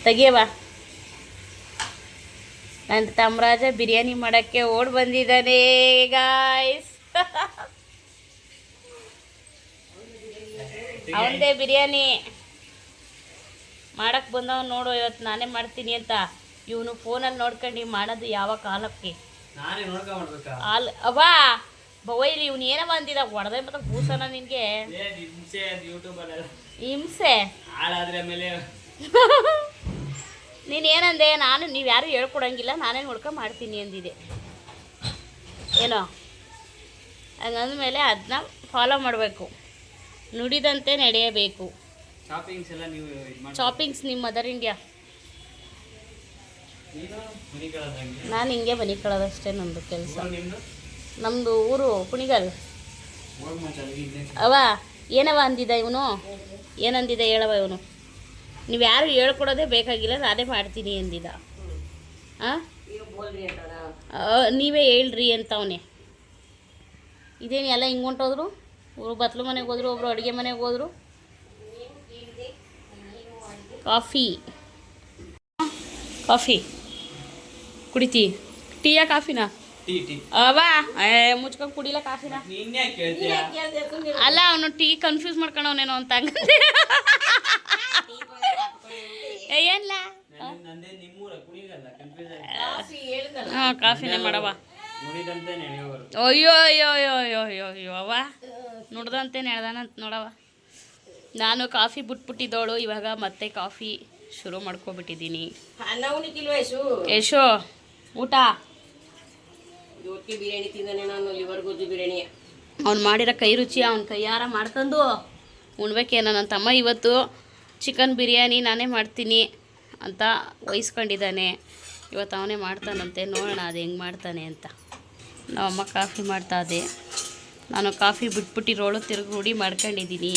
ತೆಗಿಯವ. ನನ್ನ ತಮ್ಮರಾಜ ಬಿರಿಯಾನಿ ಮಾಡೋಕ್ಕೆ ಓಡ್ ಬಂದಿದ್ದಾನೆ ಗಾಯ್ಸ್. ಅವನದೇ ಬಿರಿಯಾನಿ ಮಾಡಕ್ಕೆ ಬಂದವ ನೋಡು. ಇವತ್ತು ನಾನೇ ಮಾಡ್ತೀನಿ ಅಂತ ಇವನು ಫೋನಲ್ಲಿ ನೋಡ್ಕೊಂಡು ಮಾಡೋದು ಯಾವ ಕಾಲಕ್ಕೆ ಅವ್ವಾ ಬೊಯ್ಲಿ ಇವ್ನು ಏನೋ ಬಂದಿದ ಹೊಡೆದ ಮತ್ತೆ ಕೂಸನ ನಿನಗೆ ಹಿಂಸೆ. ನೀನೇನಂದೆ? ನಾನು ನೀವು ಯಾರು ಹೇಳ್ಕೊಡಂಗಿಲ್ಲ, ನಾನೇ ನೋಡ್ಕೊಂಡು ಮಾಡ್ತೀನಿ ಅಂದಿದೆ ಏನೋ. ಹಂಗಂದ್ಮೇಲೆ ಅದನ್ನ ಫಾಲೋ ಮಾಡಬೇಕು, ನುಡಿದಂತೆ ನಡೆಯಬೇಕು. ಶಾಪಿಂಗ್ಸ್ ನಿಮ್ಮ ಮದರ್ ಇಂಡಿಯಾ. ನಾನು ಹಿಂಗೆ ಬನಿ ಕಳೋದಷ್ಟೇ ನಮ್ಮದು ಕೆಲಸ. ನಮ್ಮದು ಊರು ಕುಣಿಗಲ್. ಅವ ಏನವ ಅಂದಿದ್ದ ಇವನು? ಏನಂದಿದ್ದ ಹೇಳವ ಇವನು? ನೀವು ಯಾರು ಹೇಳ್ಕೊಡೋದೇ ಬೇಕಾಗಿಲ್ಲ, ನಾನೇ ಮಾಡ್ತೀನಿ ಅಂದಿದ್ದ. ಹಾಂ ನೀವೇ ಹೇಳ್ರಿ ಅಂತವನೇ. ಇದೇನು ಎಲ್ಲ ಹಿಂಗೆ ಹೊಂಟೋದ್ರು? ಒಬ್ರು ಬತ್ಲು ಮನೆಗೆ ಹೋದ್ರು, ಒಬ್ಬರು ಅಡುಗೆ ಮನೆಗೆ ಹೋದ್ರು. ಕಾಫಿ ಕಾಫಿ ಕುಡಿತಿ? ಟೀಯಾ ಕಾಫಿನಾ? ಅವಾ ಮುಚ್ಕೊಂಡು ಕುಡಿಲ್ಲ ಕಾಫಿನ. ಅಲ್ಲ ಅವನು ಟೀ ಕನ್ಫ್ಯೂಸ್ ಮಾಡ್ಕೊಂಡವನೇನೋ ಅಂತ ಹಂಗಂದೆ. ಏನಿಲ್ಲ ಹಾಂ ಕಾಫಿನೇ ಮಾಡವ. ಅಯ್ಯೋ ಅಯ್ಯೋ ಅಯ್ಯೋ ಅಯ್ಯೋ ಅಯ್ಯೋ ಅಯ್ಯೋ ಅವ ನುಡ್ದಂತೆ ನೆಡ್ದಾನಂತ ನೋಡವ. ನಾನು ಕಾಫಿ ಬಿಟ್ಬಿಟ್ಟಿದ್ದೋಳು, ಇವಾಗ ಮತ್ತೆ ಕಾಫಿ ಶುರು ಮಾಡ್ಕೊಬಿಟ್ಟಿದ್ದೀನಿ. ಯಶು ಊಟ ಬಿರಿಯಾನಿ ತಿಂದಾನೆ ನಾನು, ಲಿವರ್ ಗೊಜ್ಜು ಬಿರಿಯಾನಿ. ಅವ್ನು ಮಾಡಿರೋ ಕೈ ರುಚಿ ಅವ್ನ ಕೈಯಾರ ಮಾಡ್ಕೊಂಡು ಉಣ್ಬೇಕೇನೋ. ನನ್ನ ತಮ್ಮ ಇವತ್ತು ಚಿಕನ್ ಬಿರಿಯಾನಿ ನಾನೇ ಮಾಡ್ತೀನಿ ಅಂತ ವಹಿಸ್ಕೊಂಡಿದ್ದಾನೆ. ಇವತ್ತು ಅವನೇ ಮಾಡ್ತಾನಂತೆ, ನೋಡೋಣ ಅದು ಹೆಂಗೆ ಮಾಡ್ತಾನೆ ಅಂತ. ನಮ್ಮಮ್ಮ ಕಾಫಿ ಮಾಡ್ತಾಯಿದ್ದೆ, ನಾನು ಕಾಫಿ ಬಿಟ್ಬಿಟ್ಟಿರೋಳು ತಿರುಗಿ ರೂಢಿ ಮಾಡ್ಕೊಂಡಿದ್ದೀನಿ.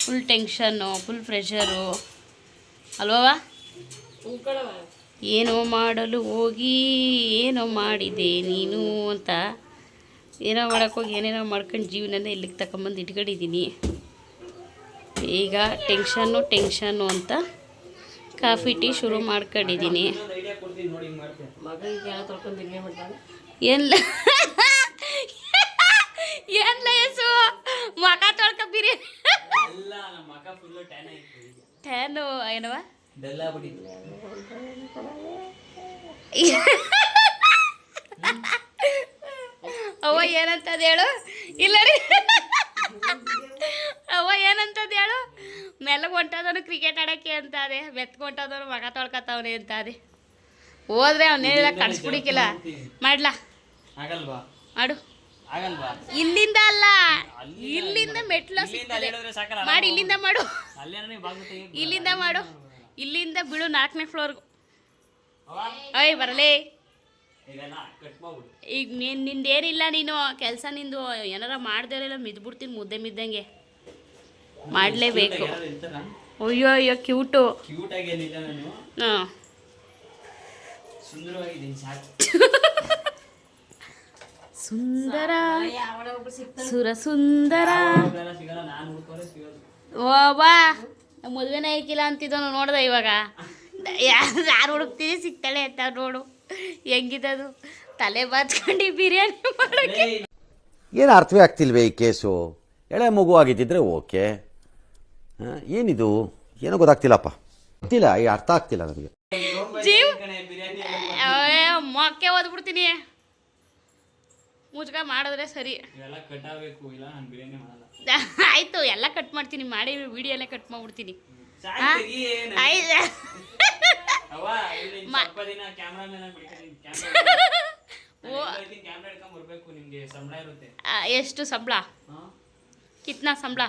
ಫುಲ್ ಟೆನ್ಷನ್ನು, ಫುಲ್ ಪ್ರೆಷರು ಅಲ್ವವ? ಏನೋ ಮಾಡಲು ಹೋಗಿ ಏನೋ ಮಾಡಿದೆ ನೀನು ಅಂತ ಏನೋ ಮಾಡೋಕ್ಕೋಗಿ ಏನೇನೋ ಮಾಡ್ಕೊಂಡು ಜೀವನನ ಇಲ್ಲಿಗೆ ತಗೊಂಬಂದು ಇಟ್ಕೊಂಡಿದ್ದೀನಿ. ಈಗ ಟೆನ್ಷನ್ನು ಅಂತ ಕಾಫಿ ಟೀ ಶುರು ಮಾಡ್ಕೊಂಡಿದ್ದೀನಿ. ಏನಿಲ್ಲ ಏನಿಲ್ಲ ಯಸು ಮಕ ತೊಳ್ಕೊ ಬಿರಿಯಾನಿ ಟ್ಯಾನು ಏನವ ಅವ್ವ ಏನಂತದ ಹೇಳು? ಇಲ್ಲ ರೀ ಅವ್ವ ಏನಂತದ ಹೇಳು? ಮೆಲ್ಲಗೆ ಹೊಂಟದವನು ಕ್ರಿಕೆಟ್ ಆಡೋಕ್ಕೆ ಅಂತ ಅದೇ, ಬೆತ್ಕೊಂಟದವನು ಮಗ ತೊಳ್ಕೊತವನೆ ಅಂತ ಅದೇ. ಹೋದ್ರೆ ಅವನ್ನೆಲ್ಲ ಕಡ್ಸ್ಬಿಡಿಕಿಲ್ಲ. ಮಾಡ್ಲಾ? ಮಾಡು. ಇಲ್ಲಿಂದ ಅಲ್ಲ, ಇಲ್ಲಿಂದ ಮೆಟ್ಲು ಸಿಗ್ತದೆ ಮಾಡಿ. ಇಲ್ಲಿಂದ ಮಾಡು, ಇಲ್ಲಿಂದ ಮಾಡು, ಇಲ್ಲಿಂದ ಬಿಡು 4ನೇ ಫ್ಲೋರ್ಗೂ. ಅಯ್ಯ ಬರಲೇ. ಈಗ ನಿಂದೇನಿಲ್ಲ, ನೀನು ಕೆಲಸ ನಿಂದು ಏನಾರ ಮಾಡ್ದಾರೆಲ್ಲ ಮಿದ್ಬಿಡ್ತೀನಿ ಮುದ್ದೆ ಮಿದ್ದಂಗೆ. ಮಾಡಲೇಬೇಕು. ಅಯ್ಯೋ ಅಯ್ಯೋ ಕ್ಯೂಟು. ಹಾಂ ಸುಂದರ ಸುರ ಸುಂದರ. ಓ ಬಾ ಮದುವೆನೇ ಐಕಿಲ್ಲ ಅಂತಿದ್ದನು ನೋಡ್ದೆ. ಇವಾಗ ಯಾರು ಹುಡುಕ್ತೀವಿ ಸಿಗ್ತಾಳೆ ಅಂತ ನೋಡು. ಹೆಂಗಿದದು ತಲೆ ಬಾಚ್ಕೊಂಡು ಬಿರಿಯಾನಿ ಮಾಡೋಕ್ಕೆ. ಏನು ಅರ್ಥವೇ ಆಗ್ತಿಲ್ವೇ ಈ ಕೇಸು? ಎಳೆ ಮಗು ಆಗಿದ್ದಿದ್ರೆ ಓಕೆ. ಏನಿದು ಏನೋ ಗೊತ್ತಾಗ್ತಿಲ್ಲಪ್ಪ, ಗೊತ್ತಿಲ್ಲ, ಈ ಅರ್ಥ ಆಗ್ತಿಲ್ಲ ನನಗೆ. ಜೀವ್ ಮೊಕ್ಕೆ ಓದ್ಬಿಡ್ತೀನಿ. ಮುಚ್ಕ ಮಾಡಿದ್ರೆ ಸರಿ. ಆಯ್ತು ಎಲ್ಲ ಕಟ್ ಮಾಡ್ತೀನಿ, ಮಾಡಿ ವಿಡಿಯೋ ಎಲ್ಲ ಕಟ್ ಮಾಡ್ಬಿಡ್ತೀನಿ. ಎಷ್ಟು ಸಂಬಳ? ಕಿತ್ನಾ ಸಂಬಳ?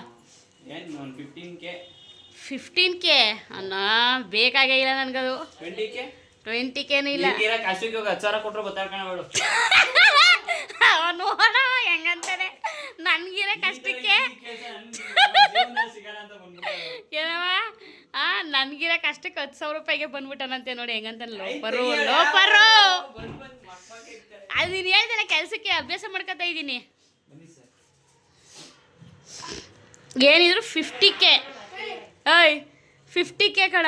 15K ಅನ್ನ ಬೇಕಾಗೇ ಇಲ್ಲ ನನಗದು. 20Kನೂ ಇಲ್ಲ. ನೋಡ ಹೆಂಗಂತಾನೆ ನನ್ಗಿರೋ ಕಷ್ಟಕ್ಕೆ ಏನವ ನನ್ಗಿರೋ ಕಷ್ಟಕ್ಕೆ 10,000 ರೂಪಾಯಿಗೆ ಬಂದ್ಬಿಟ್ಟನಂತೆ ನೋಡಿ ಹೆಂಗಂತಾನೆ. ಲೋಪರು ಲೋಪರು ಅದು ನೀನು ಹೇಳ್ತಾನೆ. ಕೆಲಸಕ್ಕೆ ಅಭ್ಯಾಸ ಮಾಡ್ಕೊತಾ ಇದ್ದೀನಿ. ಏನಿದ್ರು 50K. 50K ಕಣ.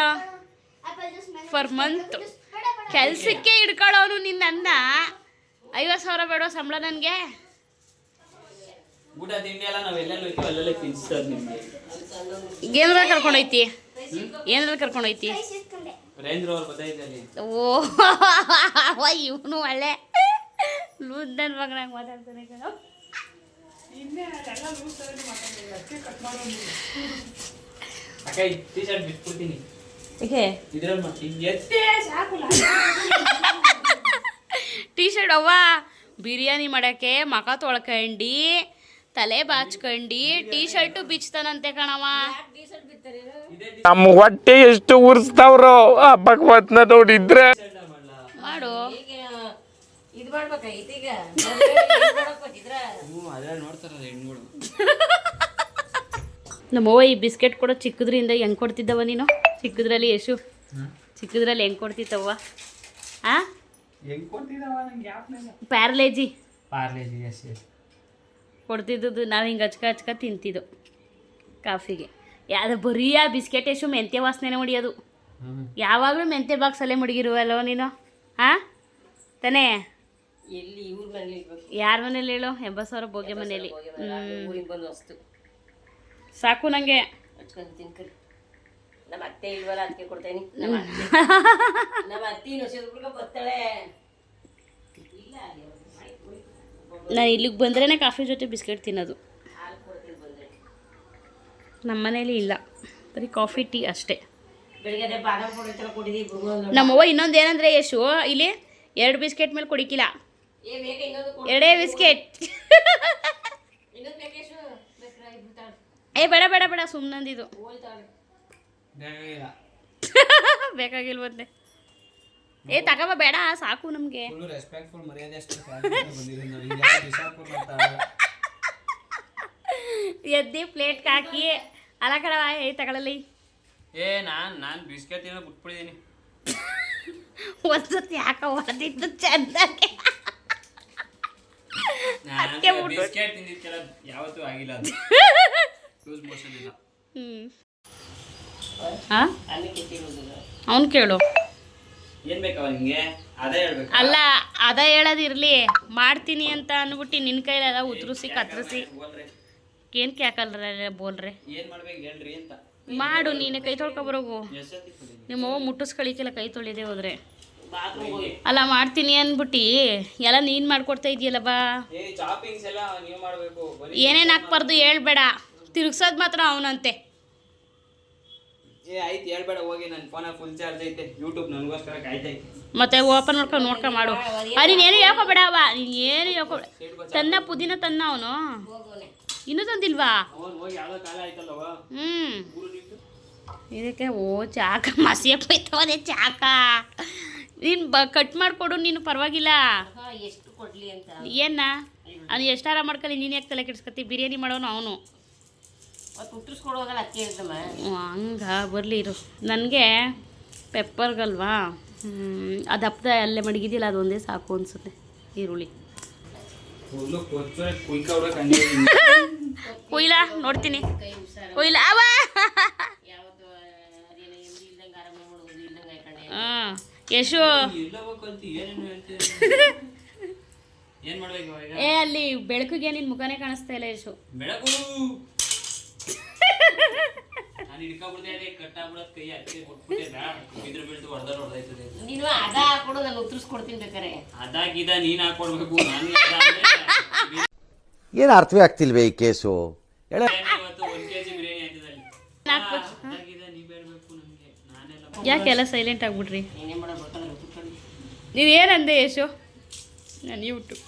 ಫರ್ ಮಂತ್ ಕೆಲ್ಸಕ್ಕೆ ಹಿಡ್ಕೊಳ್ಳೋನು ನಿನ್ನ 50,000 ಬೇಡ ಸಂಬಳ ನನಗೆ. ಊಟ ತಿಂಡಿ ಎಲ್ಲ ನಾವೆಲ್ಲೆಲ್ಲ ಹೋಯ್ತು ಅಲ್ಲೆಲ್ಲ ತಿನ್ಸ್ತಾರೆ ನಿಮಗೆ. ಏನಾರ ಕರ್ಕೊಂಡೋಯ್ತಿ, ಏನಾರ ಕರ್ಕೊಂಡೋಯ್ತಿ. ರೇಂದ್ರ ಅವ್ರು ಬದೈದಲ್ಲಿ ಓ ಇವನು ಒಳ್ಳೆ ಲೂಸ್ ನನ್ನ ಮಗನಾಗ ಮಾತಾಡ್ತಾನೆ ಕಣ. ಅಕ್ಕ ಟೀ ಶರ್ಟ್ ಬಿಟ್ಬಿಡ್ತೀನಿ ಏಕೆ ಇದ್ರಲ್ಲಿ ಮಾಡ್ತೀನಿ ಎತ್ತೇ ಸಾಕು. ಟೀ ಶರ್ಟ್ ಅವ್ವ ಬಿರಿಯಾನಿ ಮಾಡೋಕ್ಕೆ ಮಖ ತೊಳ್ಕಂಡು ತಲೆ ಬಾಚ್ಕಂಡು ಟೀ ಶರ್ಟು ಬಿಚ್ತಾನಂತೆ ಕಣವ. ನಮ್ಮ ಹೊಟ್ಟೆ ಎಷ್ಟು ಉರ್ಸ್ತಾವ್ರೋ ಆ ಭಗವತ್ನ ನೋಡಿದ್ರೆ. ಮಾಡು ಇದು ಮಾಡ್ಬೇಕಾಗಿತ್ತು ಈಗ ಅದ್ರಲ್ಲಿ ನೋಡ್ತಾರಲ್ಲ ಹೆಣ್ಗಳು. ನಮ್ಮವ್ವ ಈ ಬಿಸ್ಕೆಟ್ ಕೊಡೋ ಚಿಕ್ಕದ್ರಿಂದ ಹೆಂಗೆ ಕೊಡ್ತಿದ್ದವ ನೀನು? ಚಿಕ್ಕದ್ರಲ್ಲಿ ಯಶು ಚಿಕ್ಕದ್ರಲ್ಲಿ ಹೆಂಗೆ ಕೊಡ್ತಿತ್ತವ್ವ? ಆ ಹೆಂಗ್ ಕೊಡ್ತಿದ್ದವ ನಂಗೆ ಯಾಕೆ ಪ್ಯಾರ್ಲೇಜಿ ಪಾರ್ಲೇಜಿ ಎಸ್ ಕೊಡ್ತಿದ್ದು ನಾವು ಹಿಂಗೆ ಹಚ್ಕ ತಿಂತಿದ್ದು ಕಾಫಿಗೆ. ಯಾವ್ದು ಬರೀ ಆ ಬಿಸ್ಕೆಟ್ ಯಶು ಮೆಂತ್ಯ ವಾಸನೆ ಹೊಡಿಯೋದು. ಯಾವಾಗಲೂ ಮೆಂತ್ಯ ಬಾಕ್ಸಲ್ಲೇ ಮಡಗಿರುವಲ್ಲೋ ನೀನು? ಹಾಂ ತಾನೇ? ಎಲ್ಲಿ ಇವ್ರ ಮನೇಲಿ ಇರ್ಬೇಕು, ಯಾರ ಮನೇಲಿ ಹೇಳು? 80,000 ಬೋಗೆ ಮನೇಲಿ. ಊರಿಗೆ ಬಂದು ವಸ್ತು ಸಾಕು ನನಗೆ. ಹಚ್ಕೊಂಡು ತಿನ್ಕರಿ. ನಮ್ಮ ಅತ್ತೆ ಇಲ್ವಲ್ಲ ಅದಕ್ಕೆ ಕೊಡ್ತೇನೆ. ನಮ್ಮ ಅತ್ತಿ ಇನ್ನೊಂದು ಬರ್ತಾಳೆ. ಇಲ್ಲ ನಾನು ಇಲ್ಲಿಗೆ ಬಂದ್ರೇ ಕಾಫಿ ಜೊತೆ ಬಿಸ್ಕೆಟ್ ತಿನ್ನೋದು. ಹಾಲು ಕೊಡ್ತೀನಿ ಬಂದರೆ. ನಮ್ಮ ಮನೇಲಿ ಇಲ್ಲ, ಬರೀ ಕಾಫಿ ಟೀ ಅಷ್ಟೇ. ಬೆಳಿಗ್ಗೆ ಅದೇ ಬಾದಾಮ್ ಕೊಡಿತಲ್ಲ ಕೊಟ್ಟಿದ್ದೀವಿ. ನಮ್ಮವ್ವ ಇನ್ನೊಂದು ಏನಂದರೆ ಯಶು ಇಲ್ಲಿ 2 ಬಿಸ್ಕೆಟ್ ಮೇಲೆ ಕುಡಿಕಿಲ್ಲ, ಏ ಬೇಗ ಇನ್ನೊಂದು 2 ಬಿಸ್ಕೆಟ್. ಇನ್ನೊಂದು ಬೇಕೇಶು ಬೇಕಾ ಇಬ್ರು ಏ ಬೇಡ ಬೇಡ ಬೇಡ ಸುಮ್ಮನಂದಿದ್ದು. ಹೋಲ್ತಾಳೆ ಬೇಕಾಗಿಲ್ಲ. ಬೇಕಾಗಿಲ್ವಂತೆ. ಏ ತಗೋಬ ಬೇಡ ಸಾಕು ನಮಗೆ. ಫುಲ್ ರೆಸ್ಪೆಕ್ಟ್ಫುಲ್ ಮರ್ಯಾದೆ ಅಷ್ಟು ಬಂದಿದ್ದೀನಿ ನಾವು. ಈಗ ಯಾರು ಬಿಸಾಕು ಮಾಡ್ತಾರೆ ಎದ್ದಿ ಪ್ಲೇಟ್ಗೆ ಹಾಕಿ ಅಲ್ಲ ಕಡವ ಏ ತಗೊಳ್ಳಲಿ. ಏ ನಾನು ಬಿಸ್ಕೆಟ್ ಏನೋ ಬಿಟ್ಬಿಟ್ಟಿದ್ದೀನಿ. ಒಂದ್ಸತಿ ಯಾಕ ಹೊಡೆದಿದ್ದು ಚಂದಕ್ಕೆ ಅದಕ್ಕೆ ಬಿಸ್ಕೆಟ್ ತಿಂದಿದ್ದೆಲ್ಲ ಯಾವತ್ತೂ ಆಗಿಲ್ಲ ಅದು. ಲೂಸ್ ಮೋಷನ್ ಇಲ್ಲ. ಹಾಂ ಅನ್ನಕ್ಕೆ ತಿನ್ನೋದಿಲ್ಲ. ಅವ್ನು ಕೇಳು. ಏನ್ ಬೇಕವ ನಿಂಗೆ? ಅದೇ ಹೇಳ್ಬೇಕು. ಅಲ್ಲ ಅದ ಹೇಳೋದಿರ್ಲಿ, ಮಾಡ್ತೀನಿ ಅಂತ ಅಂದ್ಬಿಟ್ಟು ನಿನ್ನ ಕೈಲೆಲ್ಲ ಉದುರಿಸಿ ಕತ್ತರಿಸಿ ಬೋಲ್ರಿ ಏನಕ್ಕೆ ಯಾಕಲ್ರ ಬೋಲ್ರೆ. ಏನ್ ಮಾಡ್ಬೇಕು ಹೇಳ್ರಿ ಅಂತ ಮಾಡು ನೀನೆ ಕೈ ತೊಳ್ಕೊಬರೋಗು. ಎಷ್ಟೊತ್ತಿ ಕೊಡಿ. ನಿಮ್ಮವ್ವ ಮುಟ್ಟಿಸ್ಕೊಳಿಕ್ಕೆಲ್ಲ ಕೈ ತೊಳಿದೆ ಹೋದ್ರೆ. ಬಾತ್ರೂಮ್ ಹೋಗಿ ಅಲ್ಲ ಮಾಡ್ತೀನಿ ಅಂದ್ಬಿಟ್ಟು ಎಲ್ಲ ನೀನು ಮಾಡ್ಕೊಡ್ತಾ ಇದೆಯಲ್ಲ ಬಾ. ಏ ಚಾಪಿಂಗ್ಸ್ ಎಲ್ಲ ನೀವು ಮಾಡ್ಬೇಕು. ಏನೇನು ಹಾಕ್ಬಾರ್ದು ಹೇಳ್ಬೇಡ, ತಿರುಗ್ಸೋದು ಮಾತ್ರ ಅವನಂತೆ. ಏ ಆಯ್ತು ಹೇಳ್ಬೇಡ ಹೋಗಿ. ನನ್ನ ಫೋನಾಗ ಫುಲ್ ಚಾರ್ಜ್ ಐತೆ. ಯೂಟ್ಯೂಬ್ ನನಗೋಸ್ಕರ ಕಾಯ್ತೈತೆ. ಮತ್ತೆ ಓಪನ್ ನೋಡ್ಕೊಂಡು ಮಾಡು. ನೀನೇನು ಹೇಳ್ಕೊಬೇಡ ಅವ, ನೀನು ಏನು ಹೇಳ್ಕೊಬೇಡ. ತನ್ನ ಪುದೀನ ತನ್ನ ಅವನು ಹೋಗೋನೆ. ಇನ್ನೂ ತಂದಿಲ್ವಾ? ಅವನು ಹೋಗಿ ಯಾವ್ದೋ ಕಾಲ ಆಯ್ತಲ್ಲವ. ಇದಕ್ಕೆ ಓ ಚಾಕ ಮಸಿಯಕ್ಕೆ ಹೋಯ್ತವದೆ ಚಾಕ. ನೀನು ಕಟ್ ಮಾಡಿಕೊಡು ನೀನು, ಪರವಾಗಿಲ್ಲ. ಎಷ್ಟು ಕೊಡ್ಲಿ ಅಂತ ಏನ ಅವ್ನು ಎಷ್ಟಾರ ಮಾಡ್ಕೊಳ್ಳಿ, ನೀನು ಯಾಕೆ ತಲೆ ಕೆಡ್ಸ್ಕೊತಿ? ಬಿರಿಯಾನಿ ಮಾಡೋನು ಅವನು. ಅವತ್ತು ಹುಟ್ಟಿಸ್ಕೊಡುವಾಗಲ್ಲ ಅಕ್ಕಿ ಹೇಳ್ತಮ್ಮ. ಹಂಗ ಬರಲಿ ಇರು. ನನಗೆ ಪೆಪ್ಪರ್ಗಲ್ವಾ ಅದು ಹಪ್ಪದ ಅಲ್ಲೇ ಮಡಗಿದ್ದಿಲ್ಲ, ಅದು ಒಂದೇ ಸಾಕು ಅನ್ಸುತ್ತೆ. ಈರುಳ್ಳಿ ಫುಲ್ಲು ಕೊಚ್ಚು ಕುಯ್ಕ ಹೊಡ್ಬೇಕು ಹಂಗೆ. ಕೊಯ್ಲಾ ನೋಡ್ತೀನಿ. ಕೈ ಹುಷಾರ. ಕೊಯ್ಲಾ ಅವ ಯಾವತ್ತು ಅದೇನೋ ಎಂದಿ ಇಲ್ದಂಗೆ ಆರಾಮ ಮಾಡೋದು ಇಲ್ದಂಗೆ ಹಾಕೊಂಡೆ. ಹಾಂ ಯಶು ಎಲ್ಲ ಹೋಗಂತ ಏನೇನು ಹೇಳ್ತೀರಿ? ಏನ್ ಮಾಡ್ಬೇಕು ಇವಾಗ? ಏ ಅಲ್ಲಿ ಬೆಳಕಿಗೆ ನಿನ್ನ ಮುಖನೇ ಕಾಣಿಸ್ತಾ ಇಲ್ಲ ಯಶು. ಬೆಳಕು ನಾನು ಹಿಡ್ಕೊಂಡ್ಬಿಡ್ದೆ ಕಟ್ಟಾಗ್ಬಿಡೋದು ಕೈ ಹಚ್ಚಿ ಕೊಟ್ಬಿಟ್ಟೆ. ಬಿದ್ರು ಬೀಳ್ತು ಹೊಡೆದಾರ ಹೊಡೆದೈತದೆ. ನೀನು ಅದ ಹಾಕೊಡು, ನಾನು ಉತ್ತರಿಸ್ಕೊಡ್ತೀನಿ ಬೇಕಾರೆ. ಅದಾಗಿದ ನೀನ್ ಹಾಕೊಡ್ಬೇಕು. ನಾನು ಏನು ಅರ್ಥವೇ ಆಗ್ತಿಲ್ವೇ ಈ ಕೇಸು? ಹೇಳ ಇವತ್ತು 1 kg ಬಿರಿಯಾನಿ ಆಯ್ತದಲ್ಲಿ. ಅದಾಗಿದ ನೀವ್ ಹೇಳ್ಬೇಕು ನಮ್ಗೆ. ನಾನೆಲ್ಲ ಯಾಕೆಲ್ಲ ಸೈಲೆಂಟ್ ಆಗ್ಬಿಟ್ರಿ? ಏನೇ ಮಾಡಬೇಕಾದ್ರೆ ಕುತ್ಕೊಂಡು ನೀವೇನಂದೆ ಯಶು? ನಾನು ಯೂಟ್ಯೂಬ್